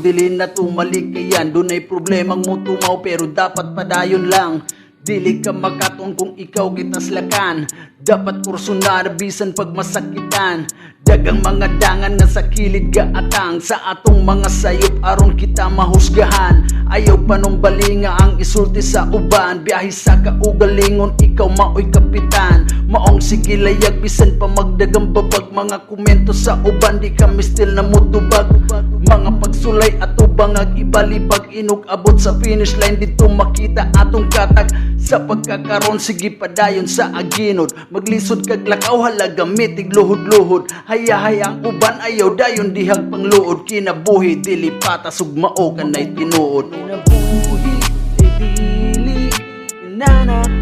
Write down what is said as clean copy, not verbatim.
dili na tumalik kayan. Dunay problemang mo tumaw pero dapat padayon lang. Dili ka makaton kung ikaw kitaslakan. Dapat kurso na bisan pag masakitan. Dagang mga dangan nga sa kilid gaatang. Sa atong mga sayop aron kita mahusgahan. Ayaw pa nung balinga ang isulti sa uban. Biyahe sa kaugalingon ikaw maoy kapitan. Maong sige layag bisan pa magdagang babag. Mga komento sa uban di kami still na mutubag. Mga pagsulay ato bangag ibalibag. Inog abot sa finish line dito makita atong katag. Sa pagkakaroon sige padayon sa aginod. Maglisod kag lakaw halaga mitig luhod-luhod. Hayahayang uban ayaw dayon dihag pangluod. Kinabuhi dili patas ug mao kanay tinuod. Kinabuhi dili inana